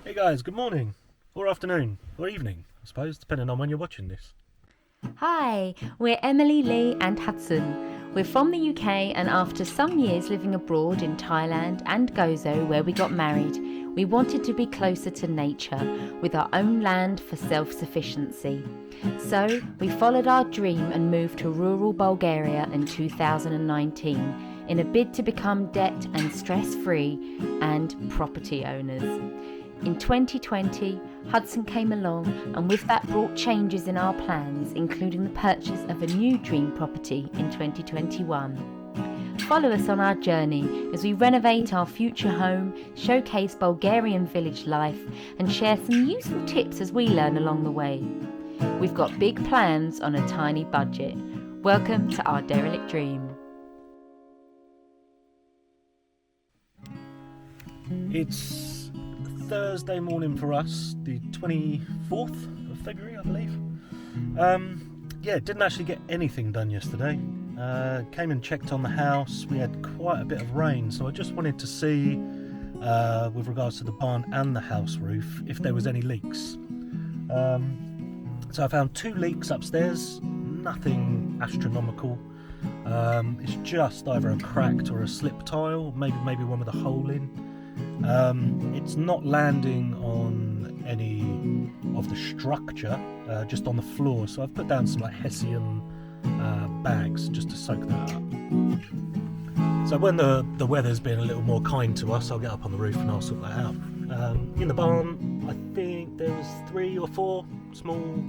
Hey guys, good morning, or afternoon, or evening, I suppose, depending on when you're watching this. Hi, we're Emily, Lee, and Hudson. We're from the UK, and after some years living abroad in Thailand and Gozo, where we got married, we wanted to be closer to nature with our own land for self sufficiency. So we followed our dream and moved to rural Bulgaria in 2019 in a bid to become debt and stress free and property owners. In 2020, Hudson came along, and with that brought changes in our plans, including the purchase of a new dream property in 2021. Follow us on our journey as we renovate our future home, showcase Bulgarian village life, and share some useful tips as we learn along the way. We've got big plans on a tiny budget. Welcome to Our Derelict Dream. It's Thursday morning for us, the 24th of February, I believe. Didn't actually get anything done yesterday. Came and checked on the house. We had quite a bit of rain, so I just wanted to see, with regards to the barn and the house roof, if there was any leaks. So I found 2 leaks upstairs, nothing astronomical. It's just either a cracked or a slip tile, maybe one with a hole in. It's not landing on any of the structure, just on the floor, so I've put down some Hessian bags just to soak that up. So when the weather's been a little more kind to us, I'll get up on the roof and I'll sort that out. In the barn, I think there was 3 or 4 small,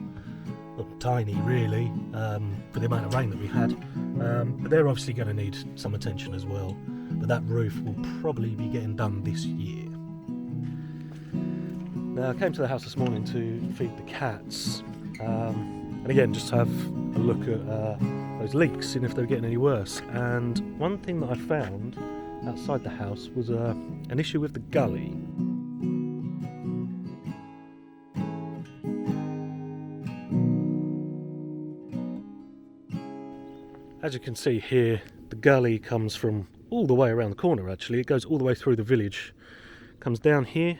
not tiny really, for the amount of rain that we had, but they're obviously going to need some attention as well. But that roof will probably be getting done this year. Now I came to the house this morning to feed the cats, and again just to have a look at those leaks and if they're getting any worse. And one thing that I found outside the house was an issue with the gully. As you can see here, the gully comes from all the way around the corner. Actually, it goes all the way through the village, comes down here.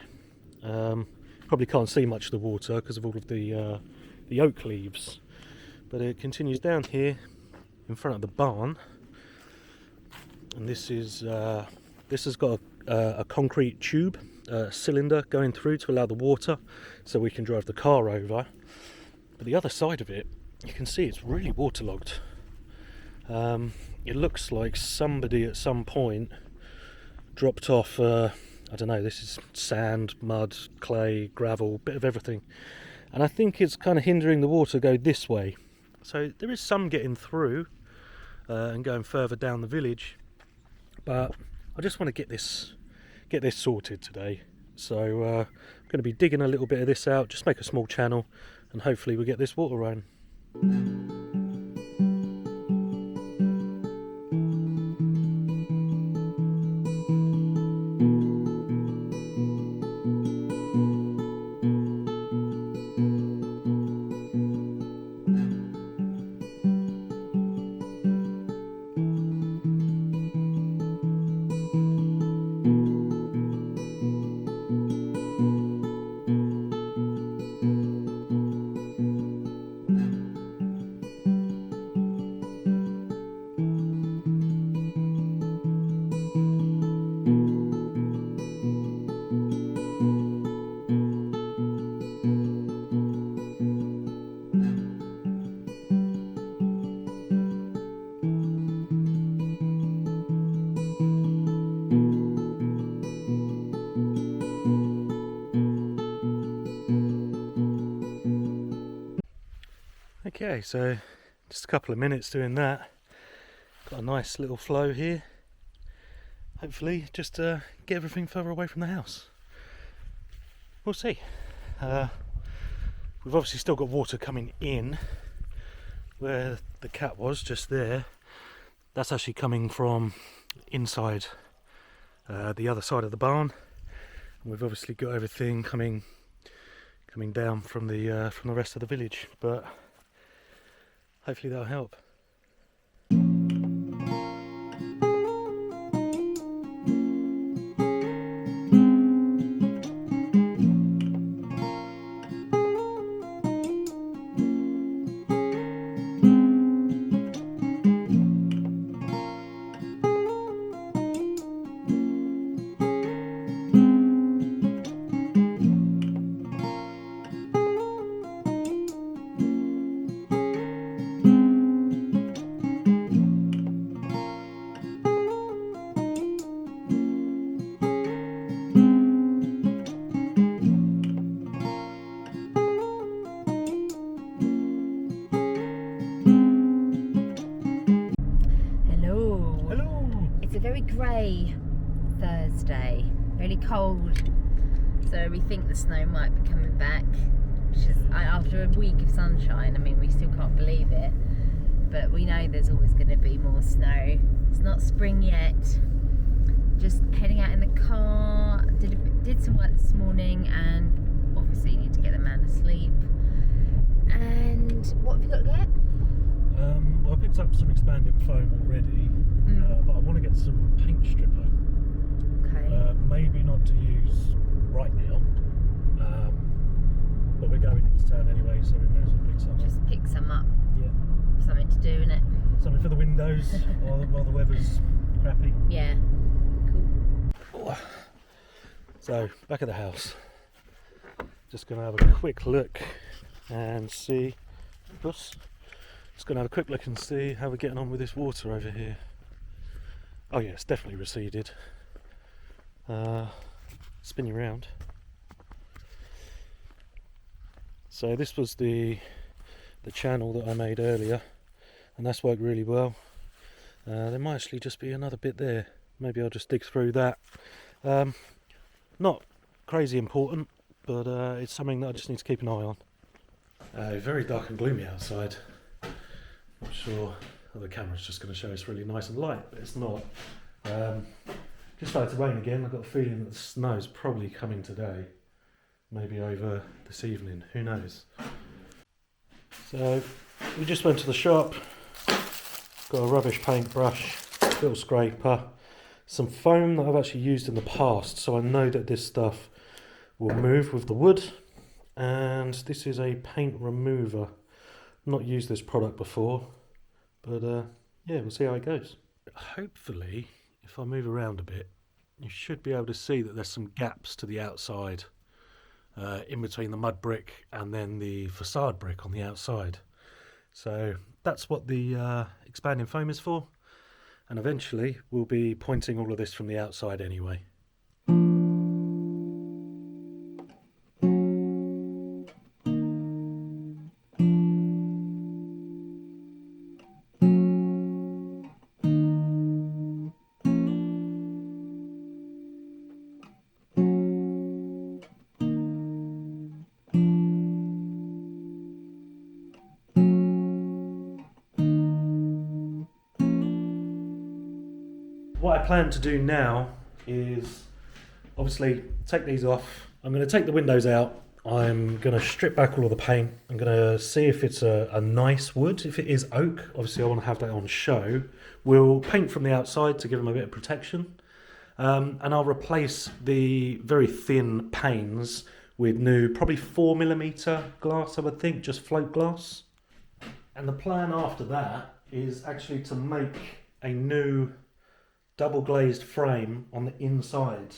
Probably can't see much of the water because of all of the oak leaves, but it continues down here in front of the barn, and this has got a concrete tube, cylinder going through to allow the water so we can drive the car over. But the other side of it, you can see it's really waterlogged. It looks like somebody at some point dropped off, I don't know, this is sand, mud, clay, gravel, bit of everything. And I think it's kind of hindering the water to go this way. So there is some getting through and going further down the village. But I just want to get this sorted today. So I'm going to be digging a little bit of this out, just make a small channel, and hopefully we'll get this water running. Okay, so just a couple of minutes doing that. Got a nice little flow here. Hopefully just get everything further away from the house. We'll see. We've obviously still got water coming in where the cat was just there. That's actually coming from inside the other side of the barn. And we've obviously got everything coming down from the rest of the village, but hopefully that'll help. chilly Thursday, really cold, so we think the snow might be coming back, which is, after a week of sunshine, I mean, we still can't believe it, but we know there's always going to be more snow. It's not spring yet. Just heading out in the car, did some work this morning, and obviously need to get the man asleep. And what have you got to get? Well, I picked up some expanding foam already, but I want to get some paint stripper. Okay. Maybe not to use right now, but we're going into town anyway, so we may as well pick some up. Just pick some up. Yeah. Something to do, innit? Something for the windows while the weather's crappy. Yeah. Cool. So, back at the house. Just going to have a quick look and see. Oops. Just going to have a quick look and see how we're getting on with this water over here. Oh yeah, it's definitely receded. Spin you around. So this was the channel that I made earlier, and that's worked really well. There might actually just be another bit there. Maybe I'll just dig through that. Not crazy important, but it's something that I just need to keep an eye on. Very dark and gloomy outside. Not sure the camera's just going to show it's really nice and light, but it's not. Just started to rain again. I've got a feeling that the snow's probably coming today, maybe over this evening, who knows. So we just went to the shop, got a rubbish paint brush, little scraper, some foam that I've actually used in the past, so I know that this stuff will move with the wood, and this is a paint remover. Not used this product before, but yeah, we'll see how it goes. Hopefully, if I move around a bit, you should be able to see that there's some gaps to the outside, in between the mud brick and then the facade brick on the outside. So that's what the expanding foam is for, and eventually we'll be pointing all of this from the outside anyway. What I plan to do now is obviously take these off. I'm going to take the windows out. I'm going to strip back all of the paint. I'm going to see if it's a nice wood. If it is oak, obviously I want to have that on show. We'll paint from the outside to give them a bit of protection. And I'll replace the very thin panes with new, probably 4mm glass, I would think, just float glass. And the plan after that is actually to make a new double glazed frame on the inside.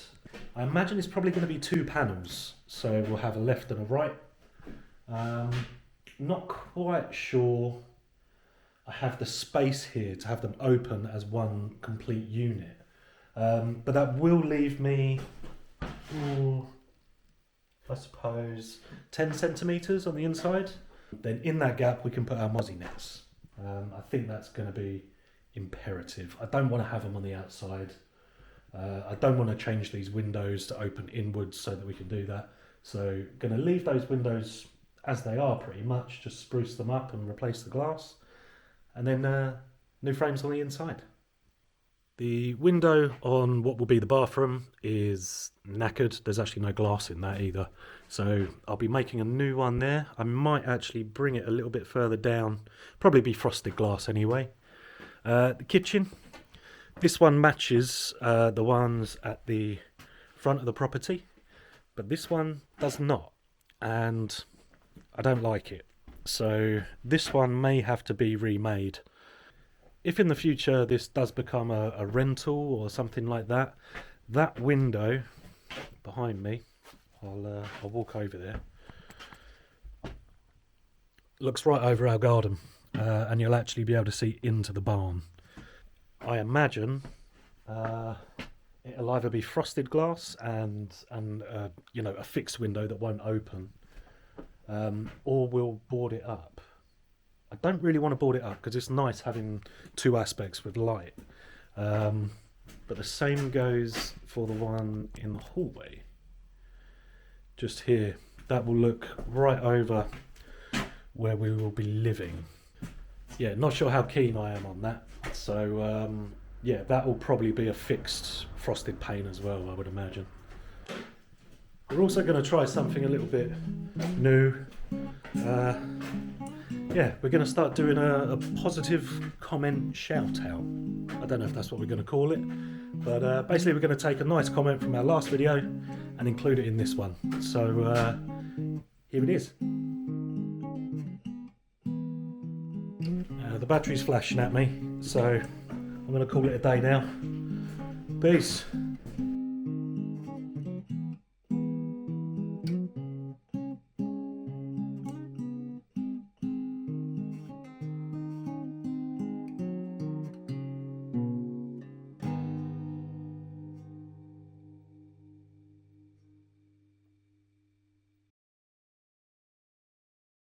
I imagine it's probably going to be 2 panels, so we'll have a left and a right. Not quite sure I have the space here to have them open as one complete unit, but that will leave me, I suppose, 10 centimetres on the inside. Then in that gap we can put our mozzie nets. I think that's going to be imperative. I don't want to have them on the outside. I don't want to change these windows to open inwards so that we can do that. So going to leave those windows as they are pretty much, just spruce them up and replace the glass. And then new frames on the inside. The window on what will be the bathroom is knackered. There's actually no glass in that either. So I'll be making a new one there. I might actually bring it a little bit further down. Probably be frosted glass anyway. The kitchen, this one matches the ones at the front of the property, but this one does not, and I don't like it. So this one may have to be remade. If in the future this does become a rental or something like that, that window behind me, I'll walk over there, looks right over our garden. And you'll actually be able to see into the barn. I imagine it'll either be frosted glass and you know, a fixed window that won't open, or we'll board it up. I don't really want to board it up because it's nice having 2 aspects with light, but but the same goes for the one in the hallway. Just here, that will look right over where we will be living. Yeah, not sure how keen I am on that. So yeah, that will probably be a fixed frosted pane as well, I would imagine. We're also going to try something a little bit new. Yeah, we're going to start doing a positive comment shout out. I don't know if that's what we're going to call it, but basically we're going to take a nice comment from our last video and include it in this one. So here it is. The battery's flashing at me, so I'm going to call it a day now. Peace.